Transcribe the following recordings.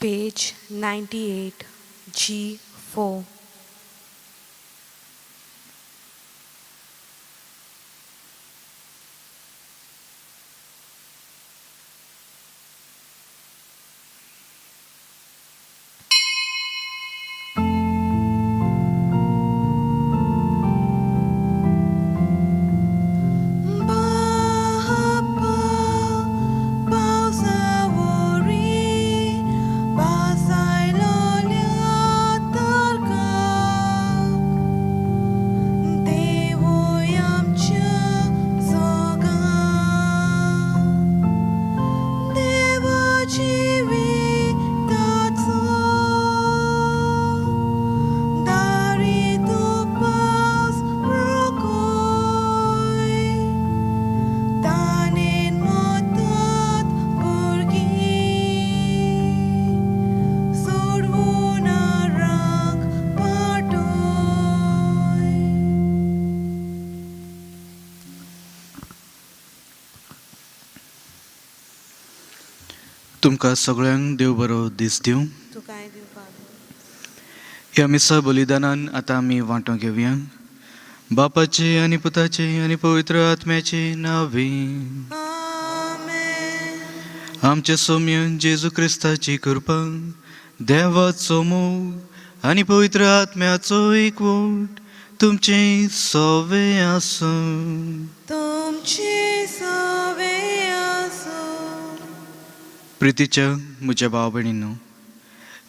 Page 98, G4. तुमकां सगळ्यांक देव बरो दीस दिवं. ह्या मिसा बलिदानान आतां आमी वांटो घेवया. बापाचे आनी पुताचे आनी पवित्र आत्म्याचे नांवे. आमचे सौम्य जेजू क्रिस्ताची कृपा, देवाचो मोग आनी पवित्र आत्म्याचो एकवट तुमचे सवे आसूं. प्रितीच्या म्हज्या भाव भयणींनो,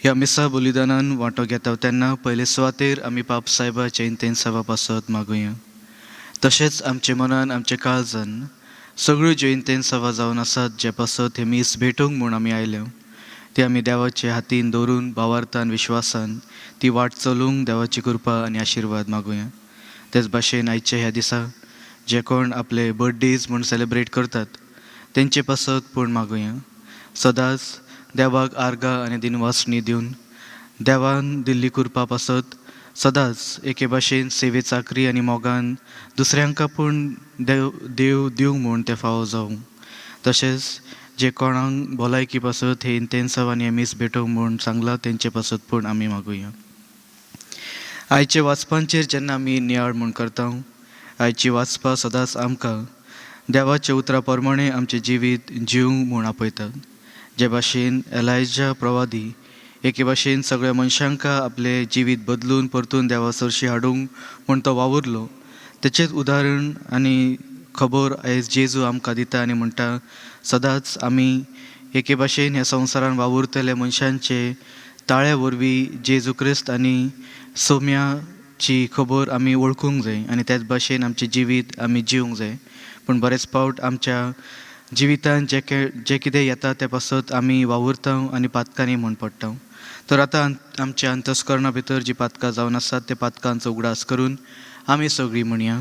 ह्या मिसा बलिदानान वांटो घेता तेन्ना पयले सुवातेर आमी पाप सायबाचे इंतेन सवा पासत मागुया. तशेंच आमचे मनान आमचे काळजान सगळ्यो ज्यो इंतेन सवा जावन आसात जे पासत हे मीस भेटोवंक म्हूण आमी आयल्या, ते आमी देवाचे हातीन दवरून भावार्थान विश्वासान ती वाट चलूंक देवाची कृपा आनी आशिर्वाद मागुया. तेच भाशेन आयच्या ह्या दिसा जे कोण आपले बर्थडेज म्हूण सेलेब्रेट करतात तेंचे पासत पूण मागुया. सदांच देवाक आर्गां आनी दिनवासणी दिवन देवान दिल्ली कृपा पासत सदांच एके भाशेन सेवे चाकरी आनी मोगान दुसऱ्यांक पूण देव दिवंक म्हूण ते फावो जावं. तशेंच जे कोणाक भलायकी पासत हे इंतेन सवानी हे मीस भेटोवंक म्हूण सांगला तेंचे पासत पूण आमी मागुया. आयचे वाचपांचेर जेन्ना आमी नियाळ म्हूण करता, आयची वाचपां सदांच आमकां देवाच्या उतरा प्रमाणे आमचें जिवीत जिवंक म्हूण आपयतात. जे भाशेन एलायजा प्रवादी एके भाशेन सगळ्या मनशांक आपले जिवीत बदलून परतून देवा सरशी हाडूंक म्हूण तो वावुरलो, तेचेंच उदाहरण आनी खबर आयज जेजू आमकां दिता आनी म्हणटा सदांच आमी एके भाशेन ह्या संवसारान वावुरतले मनशांचे ताळ्या वरवीं जेजू क्रिस्त आनी सौम्याची खबर आमी वळखूंक जाय आनी त्याच भाशेन आमचें जिवीत आमी जिवंक जाय. पूण बरेच फावट आमच्या जिवितान जे कितें येता ते पासत आमी वावुरता आनी पातकांनी म्हूण पडटा. तर आतां आमच्या अंतस्करणा भितर जी पातकां जावन आसात ते पातकांचो उगडास करून आमी सगळीं म्हणया.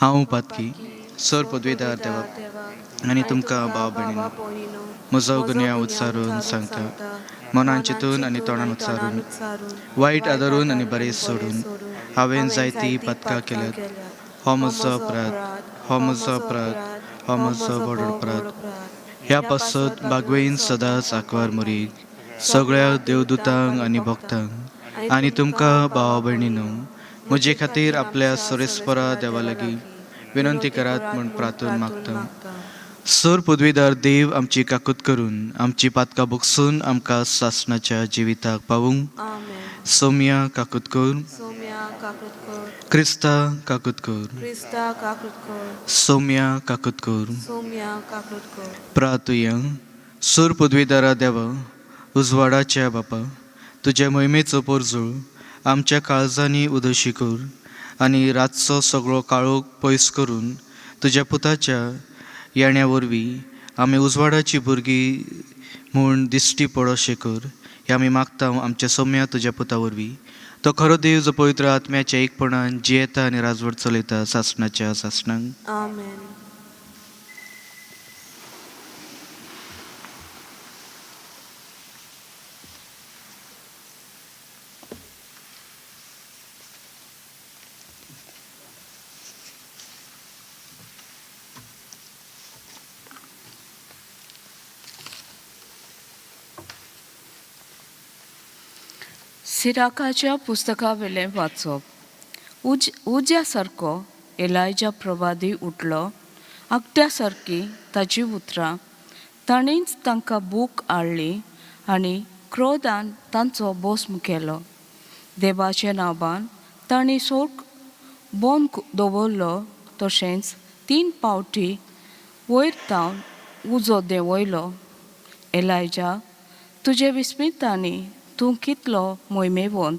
हांव पातकी सर पदवीदार देवा आनी तुमकां भाव भयणीनो, म्हजो गुन्यांव उच्चारून सांगता, मनान चिंतून आनी तोंडान उच्चारून, वायट आदारून आनी बरें सोडून हांवें जायतीं पातकां केल्यात. हो म्हजो अपराध, हो म्हजो अपराध, हो म्हजो व्हड अपराध. ह्या पासत बागवेन सदांच आंकवार मरीग सगळ्या देवदूतांक आनी भक्तांक आनी तुमकां भाव भयणीनो, म्हजे खातीर आपल्या सोरेस्परा देवा लागीं विनंती करात म्हूण प्रार्थना मागता. सर पदवीदार देव आमची काकूत करून आमची पातकां भोगसून आमकां सासणाच्या जिविताक पावूंक. सौम्या काकूत कर, क्रिस्ता काकूत कर, सौम्या काकूत कर. प्रार्थुया. सर पदवीदारा देवा, उजवाडाच्या बापा, तुज्या महिमेचो पोरजूळ आमच्या काळजांनी उदशी कर आनी रातचो सगळो काळोख पयस करून तुज्या पुताच्या येण्या वरवीं आमी उजवाडाची भुरगीं म्हूण दिश्टी पडोशे कर. हे आमी मागता आमच्या सौम्या तुज्या पुता वरवीं. तो खरो देव जो पवित्र आत्म्याच्या एकपणान जियेता आनी राजवट चलयता सासणाच्या सासणांक. आमेन. सिराकाच्या पुस्तका वेलें वाचप. उज्या सारको एलायजा प्रवादी उठलो, आकट्या सारकी ताची उतरां. ताणींच तांकां भूक हाडली आनी क्रोधान तांचो भस्म केलो. देवाचे नांवान तांणी सोर्ग बंद दवरलो, तशेंच 3 फावटी वयर तावन उजो देंवयलो. एलायजा, तुजे विस्मितांनी तूं कितलो मोहिमेवंत.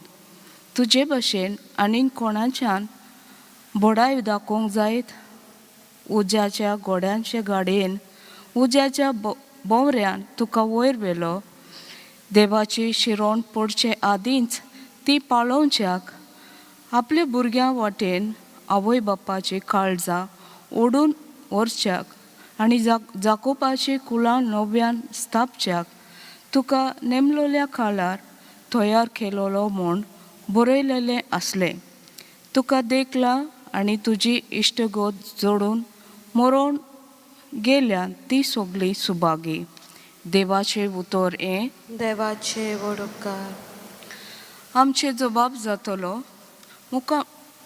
तुजे भशेन आनीक कोणाच्यान बोडाय दाखोवंक जायत. उज्याच्या घोड्यांचे गाडयेन उज्याच्या भोंवऱ्यान तुका वयर व्हेलो. देवाची शिरोण पडचे आदींच ती पाळोवच्याक आपल्या भुरग्यां वाटेन आवय बापाची काळजां ओडून व्हरच्याक आनी जाकोबाची कुलां नव्यान स्थापच्याक तुका नेमलोल्या काळार तयार केलोलो म्हूण बरयलेलें आसलें. तुका देखला आनी तुजी इश्टगोत जोडून मरोवन गेल्यान ती सगळी सुभागी. देवाचे उतर हें देवाचे वडोपकार. आमचे जबाब जातलो.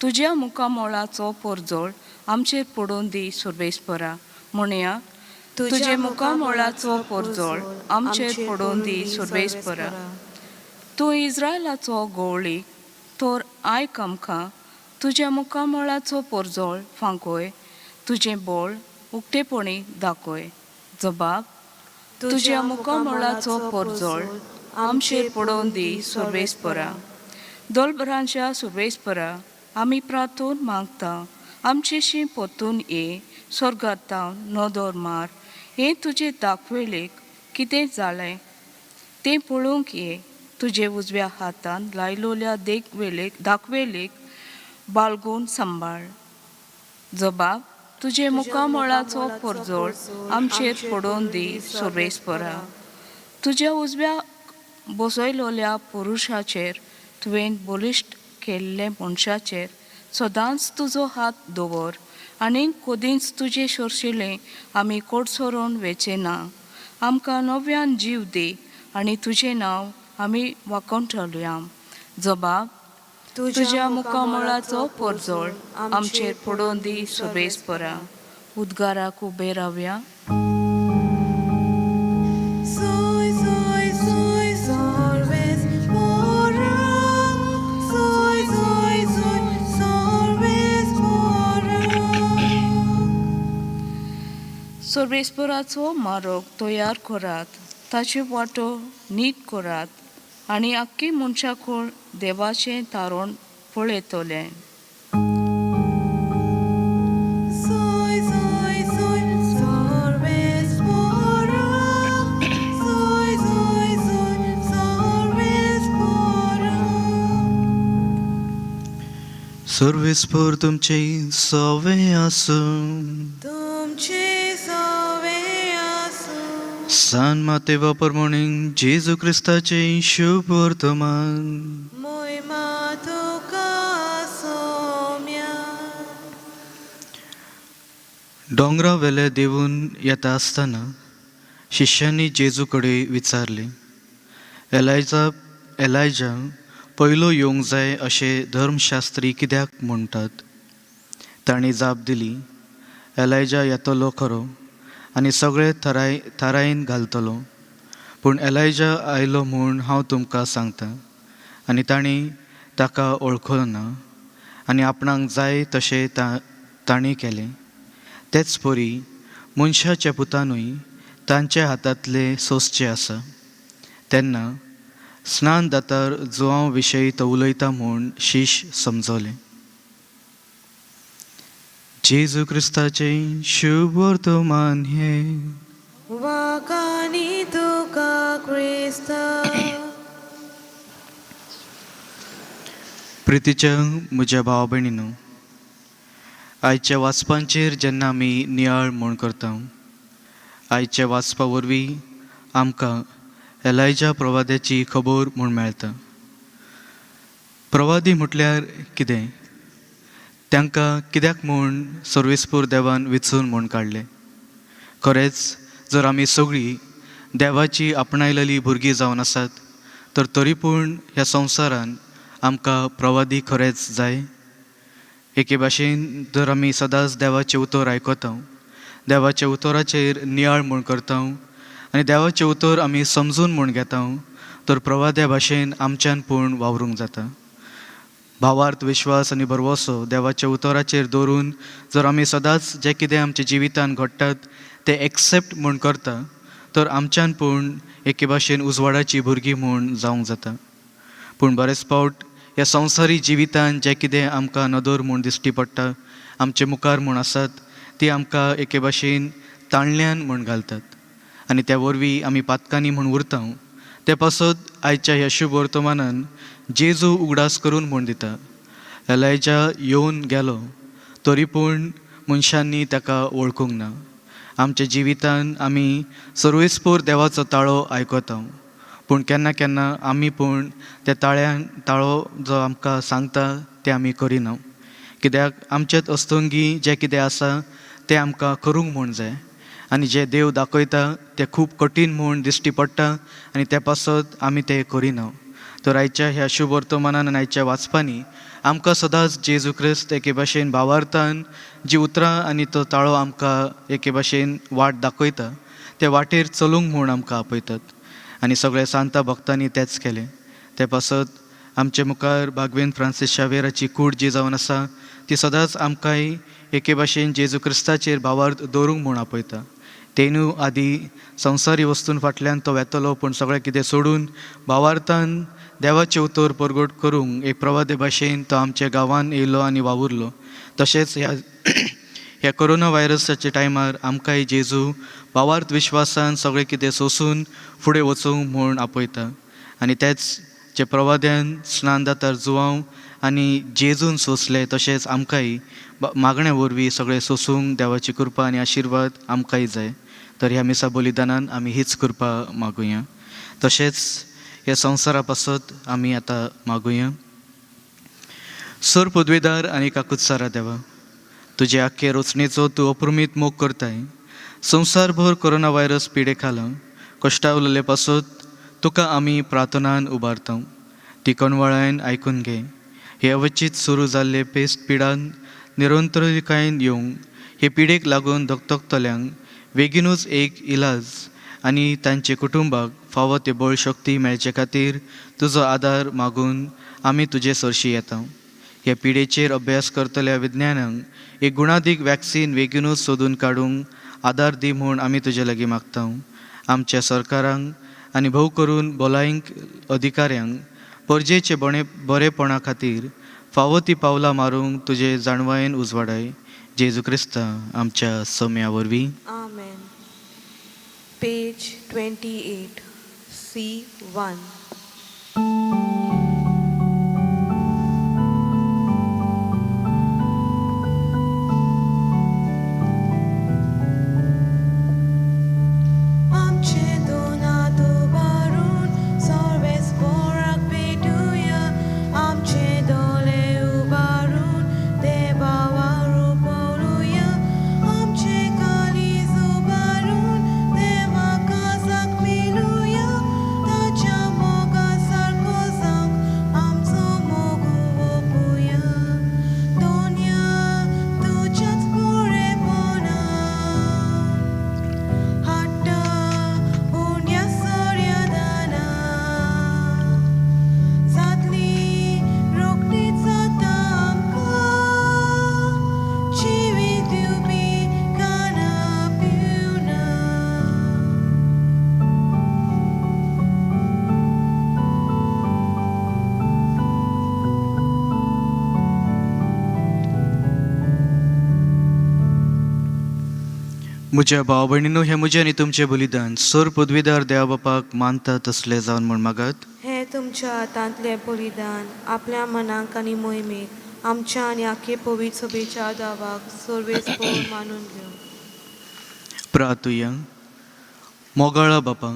तुज्या मुखामोळाचो परजोळ आमचेर पडून दी सर्वेस्परा. म्हणया, तुजे मुखामोळाचो परजोळ आमचेर पडून दी सर्वेस्परा. तूं इस्रायलाचो गवळी तर आयक आमकां. तुज्या मुखामोळाचो परजोळ फांकय. तुजें बोळ उक्तेपणी दाखय. जबाब, तुज्या मुखामोळाचो परजोळ आमचेर पडोवन दी सर्वेस्परा. दोलबरांच्या सर्वेस्परा, आमी प्रार्थून मागता. आमचेशी पोतून ये. स्वर्गांतां नदर मार. हें तुजे दाखवेलेक कितें जालें तें पळोवंक ये. तुजे उजव्या हातान लायलोल्या दाखवेलेक बाळगून सांबाळ. जबाब, तुजे मुखामोळाचो परजोळ आमचेर पडोवन दी सर्वेस्परा. तुज्या उजव्या बसयलोल्या पुरुशाचेर तुवें बलिश्ट केल्ले मनशाचेर सदांच तुजो हात दवर. आनीक कदींच तुजें शोरशिलें आमी कोडसोरून वेचेना. आमकां नव्यान जीव दी आनी तुजें नांव आमी वाखणटल्या. जबाब, तुज्या मुखामोळाचो परजोळ आमचेर पडोवन दी सर्वेस्परा. उद्गाराक उबे रावया. सर्वेस्पराचो मारक तयार करात. ताची वाटो नीट करात आनी आख्खी मनशाकूळ देवाचें तारण पळयतलें. सर्वेस्पर तुमचे सवे आसूं. सान मातेवा प्रमाणे जेजू क्रिस्ताचे शुभ वर्तमान. डोंगरा वेले देवून येता आसतना शिष्यांनी जेजू कडेन विचारले, एलायजा पयलो येवंक जाय अशें धर्मशास्त्री कित्याक म्हणटात? तांणी जाप दिली, एलायजा येतलो खरो आनी सगळे थारायेन घालतलो. पूण एलायजा आयलो म्हूण हांव तुमकां सांगतां. आनी तांणी ताका वळखलो ना आनी आपणाक जाय तशें तांणी केलें. तेच परी मनशाच्या पुतानूय तांच्या हातांतले सोंसचें आसा. तेन्ना स्नान दातार जुवां विशयी तो उलयता म्हूण शीश समजलें. जेजू क्रिस्ताचे शुभ वर्तमान हे. वाकानी तुका क्रिस्ता. प्रितीच्या म्हज्या भावा भयणीनो, आयच्या वाचपांचेर जेन्ना आमी नियाळ म्हण करता, आयच्या वाचपा वरवीं आमकां एलायजा प्रवाद्याची खबर म्हूण मेळटा. प्रवादी म्हटल्यार कितें? तांकां कित्याक म्हूण सर्वेस्पूर देवान विचून म्हूण काडलें? खरेंच जर आमी सगळीं देवाची आपणायलेली भुरगीं जावन आसात तर तरी पूण ह्या संवसारान आमकां प्रवादी खरेंच जाय. एके भाशेन जर आमी सदांच देवाचें उतर आयकता, देवाच्या उतराचेर नियाळ म्हूण करता आनी देवाचें उतर आमी समजून म्हूण घेता, तर प्रवाद्या भाशेन आमच्यान पूण वावरूंक जाता. भावार्थ विश्वास आनी बरवसो देवाच्या उतराचेर दवरून जर आमी सदांच जें कितें आमच्या जिवितान घडटात तें एक्सेप्ट म्हूण करता, तर आमच्यान पूण एके भाशेन उजवाडाची भुरगीं म्हूण जावंक जाता. पूण बरेच फावट ह्या संवसारी जिवितान जें कितें आमकां नदर म्हूण दिश्टी पडटा, आमचे मुखार म्हूण आसात, ती आमकां एके भाशेन ताणल्यान म्हूण घालतात आनी त्या वरवीं आमी पातकांनी म्हूण उरता. ते पासत आयच्या ह्या शुभ वर्तमानान जेजू उगडास करून म्हूण दिता. एलायजा येवन गेलो तरी पूण मनशांनी ताका वळखूंक ना. आमच्या जिवितान आमी सर्वेस्पोर देवाचो ताळो आयकता, पूण केन्ना केन्ना आमी पूण त्या ताळो जो आमकां सांगता तें आमी करिना. कित्याक आमचेत अस्तंगी जें कितें आसा तें आमकां करूंक म्हूण जाय आनी जें देव दाखयता तें खूब कठीण म्हूण दिश्टी पडटा आनी त्या पासत आमी तें करिना. तर आयच्या ह्या शुभ वर्तमानान आनी आयच्या वाचपांनी आमकां सदांच जेजू क्रिस्त एके भाशेन भावार्थान जी उतरां आनी तो ताळो आमकां एके भाशेन वाट दाखयता, ते वाटेर चलूंक म्हूण आमकां आपयतात. आनी सगळे सांता भक्तांनी तेंच केलें. ते पासत आमचे मुखार भागवेन फ्रांसीस शावेराची कूड जी जावन आसा ती सदांच आमकांय एके भाशेन जेजू क्रिस्ताचेर भावार्थ दवरूंक म्हूण आपयता. तेनू आदी संवसारी वस्तून फाटल्यान तो वेतलो, पूण सगळें कितें सोडून भावार्थान देवाचें उतर परगट करूंक एक प्रवादे भाशेन तो आमच्या गांवांत येयलो आनी वावुरलो. तशेंच ह्या कोरोना व्हायरसाच्या टायमार आमकांय जेजू भावार्थ विश्वासान सगळें कितें सोंसून फुडें वचूंक म्हूण आपयता. आनी तेच जे प्रवाद्यान स्नानदातार जुवांव आनी जेजून सोंसले, तशेंच आमकांय मागण्या वरवीं सगळें सोंसूंक देवाची कृपा आनी आशिर्वाद आमकांय जाय. तर ह्या मिसा बलिदानान आमी हीच कृपा मागुया. तशेंच ह्या संवसारा पासत आमी आतां मागुया. सर पदवेदार आनी काकुत्सारा देवा, तुजे आख्खे रचणेचो तूं अप्रमीत मोग करताय. संवसारभर कोरोना व्हायरस पिडे खाला कश्टा उरलेले पासत तुका आमी प्रार्थनान उबारता. ती कणवळायन आयकून घे. हे अवचित सुरू जाल्ले पेस्ट पिडान निरंतरकायेन येवंक, हे पिडेक लागून धगधगतल्यांक बेगीनूच एक इलाज आनी तांचे कुटुंबाक फावो ते बळ शक्ती मेळचे खातीर तुजो आदार मागून आमी तुजे सरशी येता. ह्या पिडेचेर अभ्यास करतल्या विज्ञानांक एक गुणादीक वॅक्सीन बेगीनूच सोदून काडूंक आदार दी म्हूण आमी तुजे लागीं मागता. आमच्या सरकारांक आनी भोव करून भलायक अधिकाऱ्यांक परजेचे बरेपणा खातीर फावो ती पावलां मारूंक तुजे जाणवायेन उजवाडाय. जेजू क्रिस्ता आमच्या सम्या वरवीं. Amen. Page 28, C1. म्हज्या भाव भयणीनो, हें म्हजें आनी तुमचें बलिदान सर पदवीदार देवा बापाक मानता तसलें जावन म्हूण मागात. हे तुमच्या हातांतलें बलिदान आपल्या मनाक आनी मोहिमेक आमच्या आनी आख्खे पवित्र सभेच्या दावाक सर्वेस्पोर मानून घेवं. प्रार्थुया. मोगाळा बापा,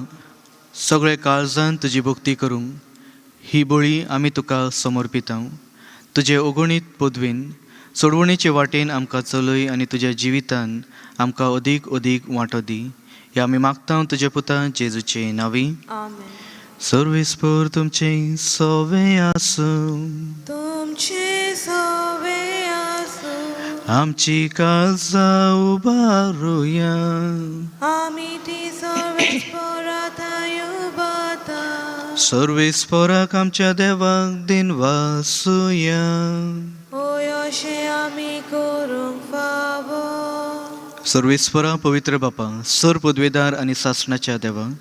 सगळे काळजान तुजी भक्ती करूंक ही बळी आमी तुका समर्पिता. तुजे अगणीत पदवीन सोडवणेचे वाटेन आमकां चलय आनी तुज्या जिवितान आमकां अदीक अदीक वांटो दी. हे आमी मागता तुजे पुता जेजूचे नांवी. आमेन. सर्वेस्पर तुमचे सवे आसूं, तुमचे सवे आसूं, आमची काळजां उबारुया. आमी ती सर्वेस्परांत उबारता. सर्वेस्पराक आमच्या देवाक दिन वासुया. होय अशें आमी करूंक फावो. सर्वेस्परा पवित्र बापा, सर पदवेदार आनी सासणाच्या देवा,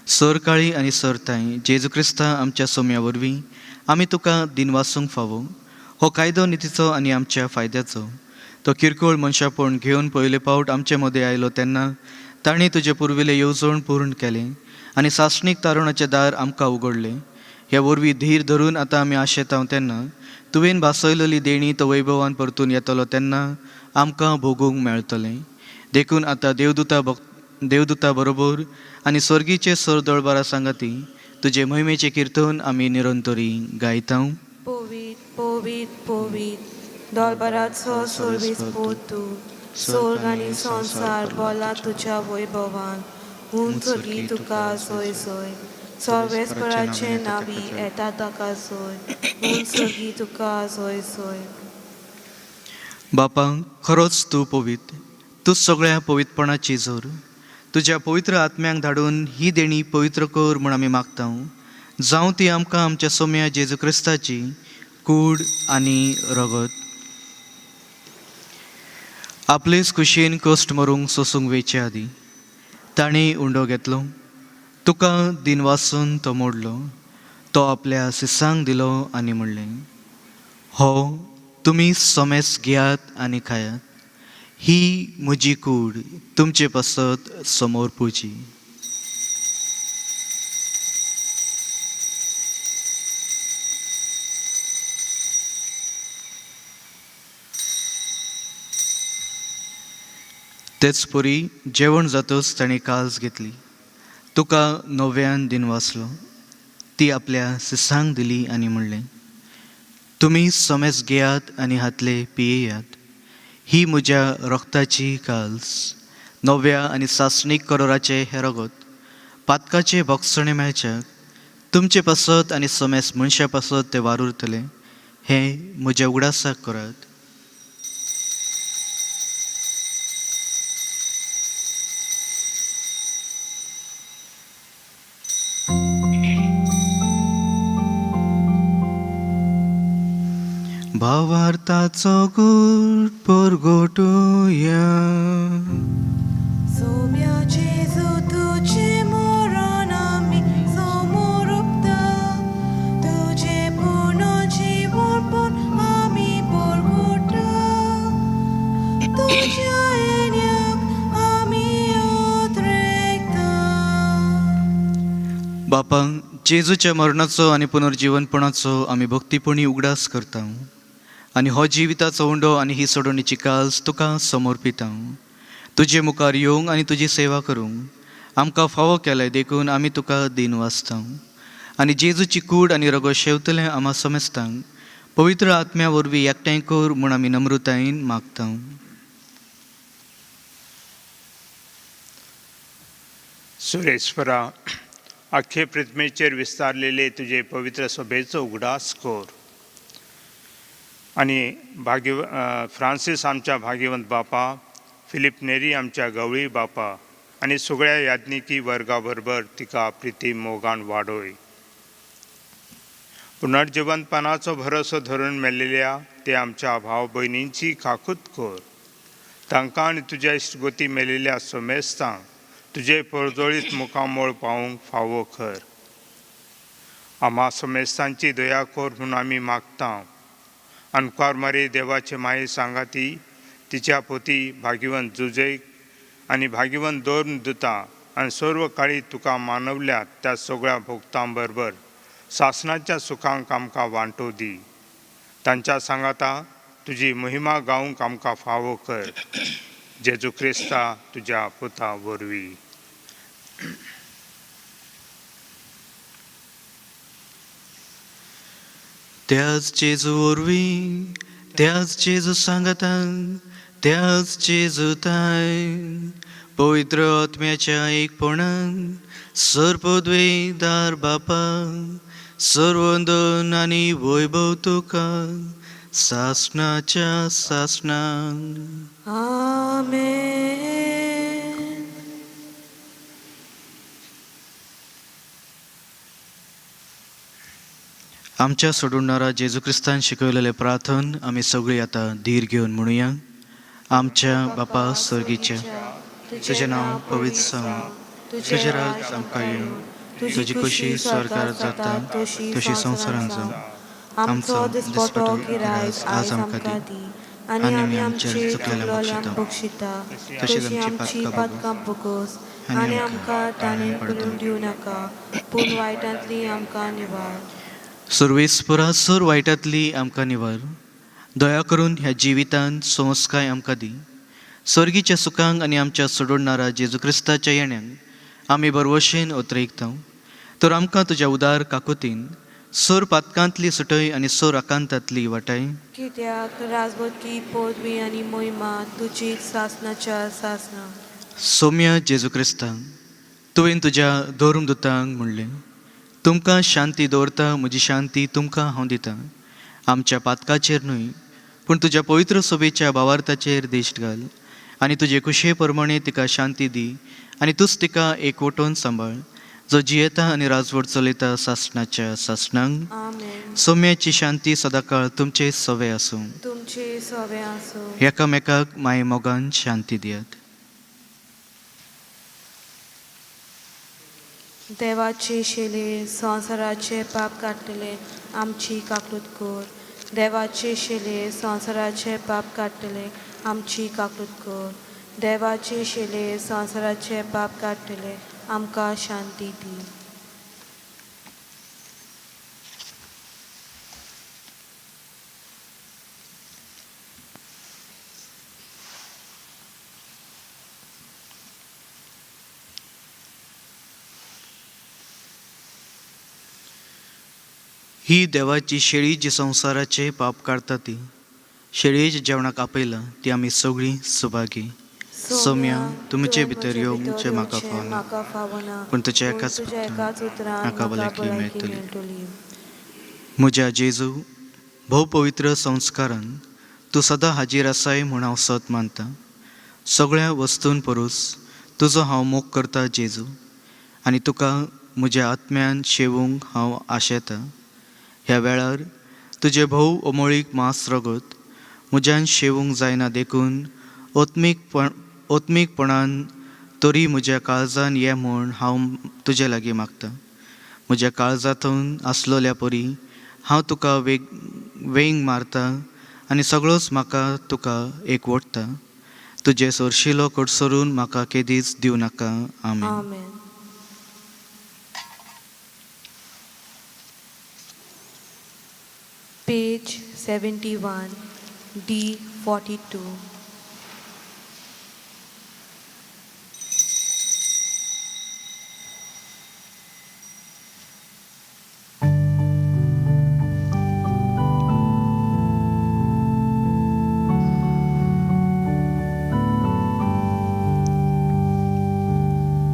सर काळी आनी सर ताई, जेजू क्रिस्ता आमच्या सोम्या वरवीं आमी तुका दिन वासूंक फावो. हो कायदो नितीचो आनी आमच्या फायद्याचो. तो किरकोळ मनशापण घेवन पयले पावट आमचे मदें आयलो तेन्ना ताणें तुजे पुर्विले येवजण पूर्ण केलें आनी सासणीक तारुणाचें दार आमकां उगडलें. ह्या वरवीं धीर धरून आतां आमी आशेतांव तेन्ना तुवें भासयलेली देणी तो वैभवान परतून येतलो तेन्ना आमकां भोगूंक मेळटलें. देखून आतां देवदूता बरोबर आनी स्वर्गीचे सर दळबारा सांगाती तुजे महिमेचें किर्तन आमी निरंतरी गायतां. पोवीत पोवीत पोवीत दरबाराचो सर्वेस्पर तूं. स्वर्ग आनी संवसार बोला तुज्या वैभवान. उंच गी तुका सोय सोय. सर्वेस्पराचें नावी येता ताका सोय. उंच गी तुका सोय सोय. बापा, खरोच तूं पवित. तूं सगळ्या पवित्रपणाची जोर. तुज्या पवित्र आत्म्यांक धाडून ही देणी पवित्र कर म्हूण आमी मागतां. जावं ती आमकां आमच्या सोम्या जेजू क्रिस्ताची कूड आनी रगत. आपलेच कुशीन कश्ट मरूंक सोसूंक वेचे आदी ताणें उंडो घेतलो. तुका दिन वासून तो मोडलो. तो आपल्या सिसांक दिलो आनी म्हणलें, हो तुमी सोमेस घेयात आनी खायात. ही म्हजी कूड तुमचे पासत समोर पुजी. तेच परी जेवण जातच ताणें काल्स घेतली. तुका नव्यान दिन वासलो. ती आपल्या सिसांक दिली आनी म्हणलें, तुमी सोमेस घेयात आनी हातले पियेयात. ही म्हज्या रक्ताची काल्स, नव्या आनी सासणीक करोराचे हे रगत. पातकाचे भक्षणे मेळच्याक तुमचे पासत आनी सोमेस मनशा पासत ते वार उरतले. हें म्हज्या उगडासाक करात. भावार्थाचो गूट परगटुया. सोम्या जेजू तुजे मरण आमी समोर उक्ता. तुजे पूर्ण जीवनपण आमी परगटा. तुज्या येण्याक आमी उद्रेकता. बापा, जेजूच्या मरणाचो आनी पुनर्जीवनपणाचो आमी भक्तीपणी उगडास करता. आनी हो जिविताचो उंडो आनी ही सोडणीची काल्स तुका समर्पिता. तुजे मुखार येवंक आनी तुजी सेवा करूंक आमकां फावो केले. देखून आमी तुका दिन वाचता. आनी जेजूची कूड आनी रगत शेवतलें आम्हा समेस्तांक पवित्र आत्म्या वरवीं एकठांय कर म्हूण आमी नम्रतायेन मागता. सुरेस्परा, अख्खे पृथ्वीचेर विस्तारलेले तुजे पवित्र सभेचो उगडास कर. आनी फ्रांसीस आमच्या भाग्यवंत बापा, फिलिप नेरी आमच्या गवळी बापा आनी सगळ्या याज्ञिकी वर्गा बरोबर तिका प्रिती मोगान वाडोय. पुनर्जीवनपणाचो भरोसो धरून मेल्लेल्या ते आमच्या भाव भयणींची काकूत कर. तांकां आनी तुज्या इश्टगोती मेलेल्या सोमेस्तांक तुजे परजोळीत मुखामोळ पावूंक फावो कर. आम्हा सोमेस्तांची दया कर म्हूण आमी मागता. अनकार मारी देवाचे माये सांगाती, तिच्या पोती भाग्यवंत जुजैक आनी भाग्यवंत दोन दुता आनी सर्व काळी तुका मानवल्यात त्या सगळ्या भोगतां बरोबर सासणाच्या सुखांक आमकां वांटो दी. तांच्या सांगाता तुजी महिमा गावंक आमकां फावो कर. जेजू क्रिस्ता तुज्या पुता वरवीं. त्याच जेजू वरवीं, त्याच जेजू सांगातांक, त्याच जेजू ताय पवित्र आत्म्याच्या एकपणान सर्पद्वेदार बापा सर्वंदन आणि वैभव तुका सासणाच्या सासणान. आमेन. आमच्या सोडवणारा जेजू ख्रिस्तान शिकवलेले प्रार्थन आम्ही सगळी आता धीर घेऊन म्हणूया. आमच्या बापा स्वर्गीच्या, तुझे नाव पवित्र जावं, तुझे राज आमकां येवं, तुजी खुशी स्वर्गार जाता तशी संवसारांत जावं. आमचो दिसपटो गिराय आज आमकां दी, आनी आमी आमचे चुकलेल्यांक बक्षिता, तशी आमची पातकां बगोस, आनी आमकां ताणें पडून दिवं नाका, पूण वायटांतली आमकां निवार. सर्वेस्परा सर वायटांतली आमकां निवार. दया करून ह्या जिवितांत संस्काय आमकां दी. स्वर्गीच्या सुखांक आनी आमच्या सोडवणारा जेजू क्रिस्ताच्या येण्याक आमी बरवशेन ओतरेकता. तर आमकां तुज्या उदार काकुतीन सोर पातकांतली सुटय आनी सोर आकांतांतली वाटाय. कित्याक राजवटी पदवी आनी मोहिमा तुजी सासणाच्या सासना. सौम्य जेजू क्रिस्ता, तुवें तुज्या धर्मदुतांक म्हणलें, तुमकां शांती दवरता, म्हजी शांती तुमकां हांव दितां. आमच्या पातकाचेर न्हय पूण तुज्या पवित्र सोबेच्या भावार्थाचेर दिश्ट घाल, आनी तुजे कुशे प्रमाणे तिका शांती दी, आनी तूंच तिका एकवटोवन सांबाळ, जो जियेता आनी राजवट चलयता सासणाच्या सासणांक. आमेन. सौम्याची शांती सदांकाळ तुमचे सवे आसूं. तुमचे सवे आसूं. एकामेकाक माये मोगान शांती दियात. देवाचे शेले संवसाराचे पाप काडटले आमची काकूट कोर. देवाचे शेले संवसाराचे पाप काडटले आमची काकूट कोर. देवाचे शेले संवसाराचे पाप काडटले आमकां शांती दी. ही देवाची शेळी जी संवसाराचे पाप काडटा ती शेळयेच्या जेवणाक आपयला ती आमी सगळीं सुभागी. सौम्या, तुमचे भितर येवचे म्हाका फावना, पण तुज्या एकाच उतरान म्हाका भलायकी मेळटली. मेळटली. म्हज्या जेजू, भोव पवित्र संस्कारान तूं सदां हाजीर आसाय म्हूण हांव सत मानता. सगळ्या वस्तून परूस तुजो हांव मोग करता जेजू, आनी तुका म्हज्या आत्म्यान शेवूंक हांव आशेतां. ह्या वेळार तुजे भोव अमोळीक मांस रगत म्हज्यान शेवूंक जायना देखून ओत्मीकपणान तरी म्हज्या काळजान ये म्हूण हांव तुजे लागीं मागतां. म्हज्या काळजांतून आसलोल्या परी हांव तुका वेंग मारता आनी सगळोच म्हाका तुका एकवटता. तुजे सोरशिलो कडसरून म्हाका केदीच दिवं नाका. आमेन. आमेन. Page 71, D42.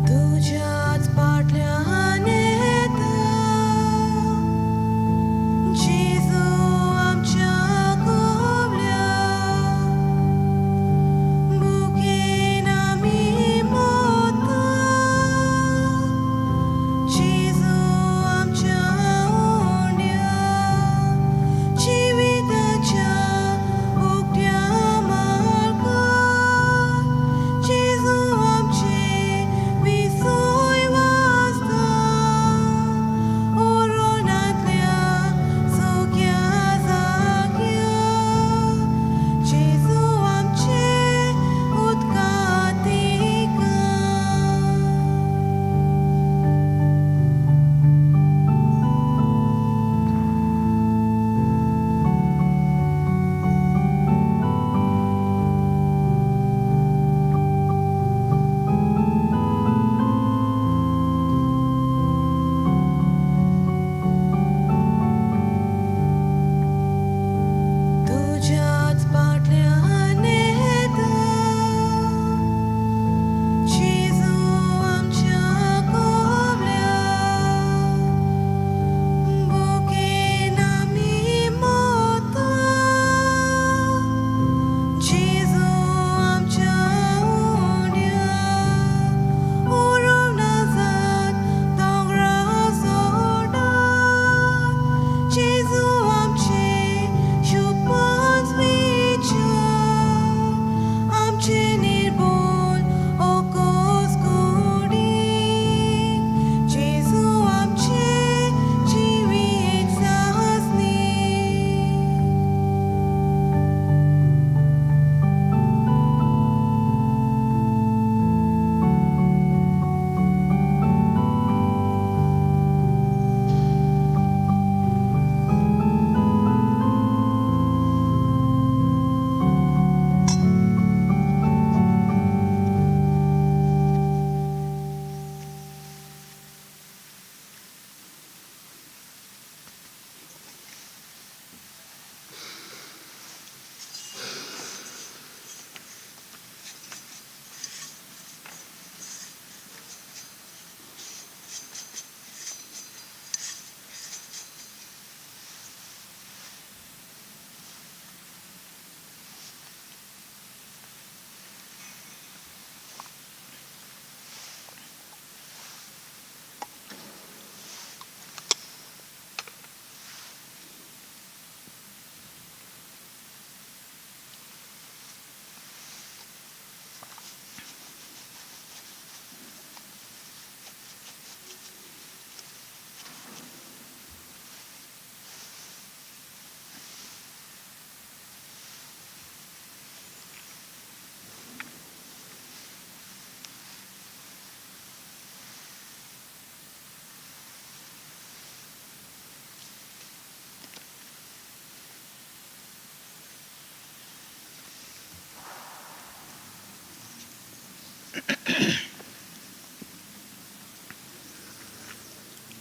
तुझ्याच पाटल्यान येता जेजू आमच्या कोवल्या.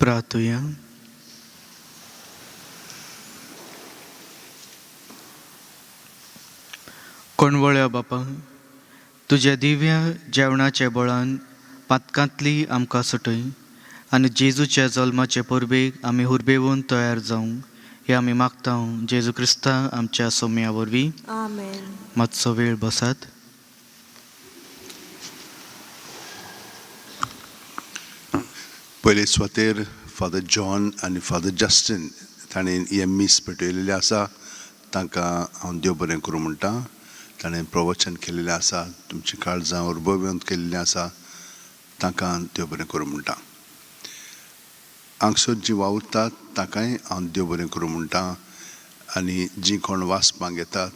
प्रार्थुया. कोणवळ्या बापा, तुझ्या दिव्या जेवणाच्या बळान पातकांतली आमकां सुटय आनी जेजूच्या जल्माचे परबेक आमी हुरबेवून तयार जावंक हे आमी मागतां जेजू क्रिस्ता आमच्या सोम्या वरवीं. आमेन. मातसो वेळ बसात. पयले सुवातेर फादर जॉन आनी फादर जस्टीन ताणें हे मीस पेटयलेले आसा, तांकां हांव देव बरें करूं म्हणटा. ताणें प्रवचन केलेलें आसा, तुमची काळजां उरबोवंत केल्लीं आसा, तांकां देव बरें करूं म्हणटा. हांगसर जीं वावुरतात तांकांय हांव देव बरें करूं म्हणटा. आनी जीं कोण वाचपाक येतात,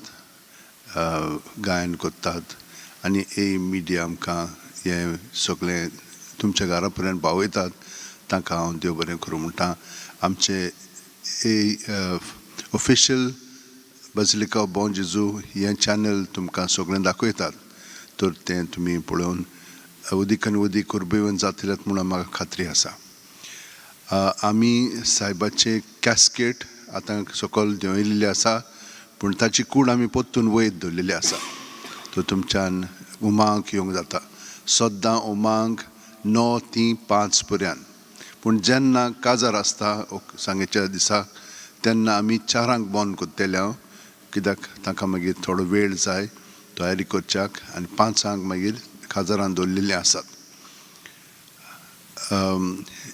गायन करतात आनी हे मिडिया आमकां हे सगळें तुमच्या घरा पर्यंत पावयतात, तांकां हांव देव बरें करूं म्हणटा. आमचे ऑफिशियल बसिलिका ऑफ बॉन जेजू हें चॅनल तुमकां सगळें दाखयतात, तर तें तुमी पळोवन उदीक आनी उदीक उरबेवून जातलें म्हणून म्हाका खात्री आसा. आमी सायबाचे कॅस्केट आतां सकयल देंवयलेली आसा, पूण ताची कूड आमी पोत्तून वयर दवरलेली आसा. तो तुमच्यान उमांक येवंक जाता. सद्दां उमांक 9 ते 5 पर्यंत, पूण जेन्ना काजार आसता सांजेच्या दिसाक तेन्ना आमी 4 बंद करतले, कित्याक तांकां मागीर थोडो वेळ जाय तयारी करच्याक, आनी 5 मागीर काजारान दवरलेली आसात.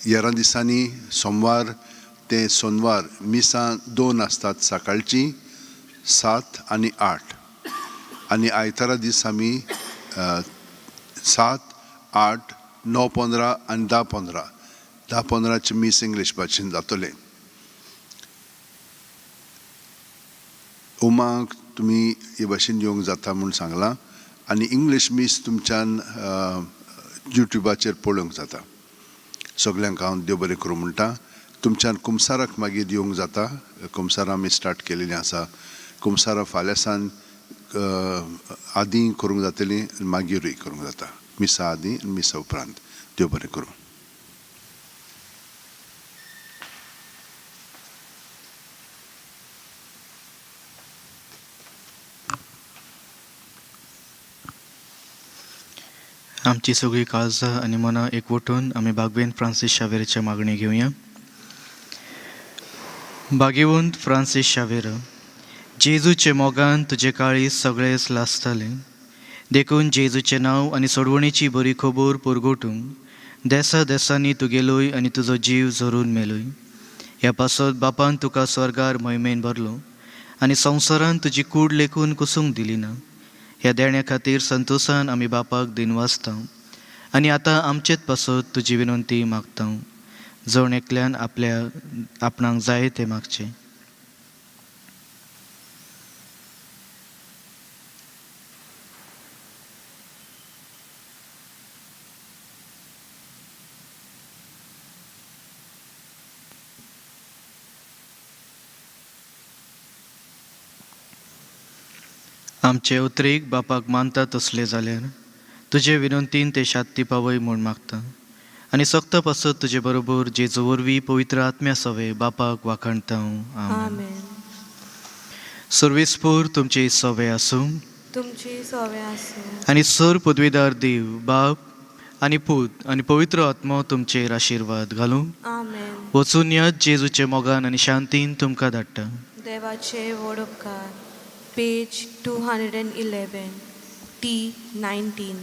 11 दिसांनी सोमवार ते सोनवार मिसां 2 आसतात, सकाळची 7 आनी 8, आनी आयतारा दीस आमी 7, 8, 9:15 आनी 10:15 10:15चे मीस इंग्लीश भाशेन जातले. उमाक तुमी हे भाशेन येवंक जाता म्हूण सांगलां, आनी इंग्लीश मीस तुमच्यान युट्यूबाचेर पळोवंक जाता. सगल्यांक हांव देव बरें करूं म्हणटा. तुमच्यान कुमसाराक मागीर येवंक जाता. कुमसारां आमी स्टार्ट केलेलीं आसा. कुमसारां फाल्यां सान आदीं करूंक जातलीं आनी मागीरूय करूंक जाता, मिसा आदीं आनी मिसा उपरांत. देव बरें करूं. आमची सगळीं काळजां आनी मनां एकवटून आमी भागवेंत फ्रांसीस शावेराच्या मागणी घेवया. भाग्यवंत फ्रांसीस शावेर, जेजूचे मोगान तुजे काळीज सगळेच लासतालें. देखून जेजूचें नांव आनी सोडवणेची बरी खबर परगोटूंक देसा देसांनी तुगेलोय आनी तुजो जीव झरून मेलोय. ह्या पासत बापान तुका स्वर्गार महिमेन भरलो आनी संवसारान तुजी कूड लेखून कुसूंक दिली ना. ह्या देण्या खातीर संतोशान आमी बापाक दिनवासता आनी आतां आमचेच पासत तुजी विनंती मागता. जण एकल्यान आपणाक जाय तें मागचें. आमचे उतरेक बापाक मानता तसले जाल्यार तुजे विनंतीन ते शांती पावय म्हूण मागता. आनी सक्त पासत तुजे बरोबर जेजू वरवीं पवित्र आत्म्या सवे बापाक वाखाणता. आमेन. सर्वेस्पोर तुमचे सवे आसूं. तुमची सवे आसूं. आनी सर पदवीदार देव बाप आनी पूत आनी पवित्र आत्मो तुमचेर आशिर्वाद घालूं. आमेन. वचून यात जेजूचे मोगान आनी शांतीन तुमकां धाडटा. देवाचे व्हड उपकार. Page 211 T 19.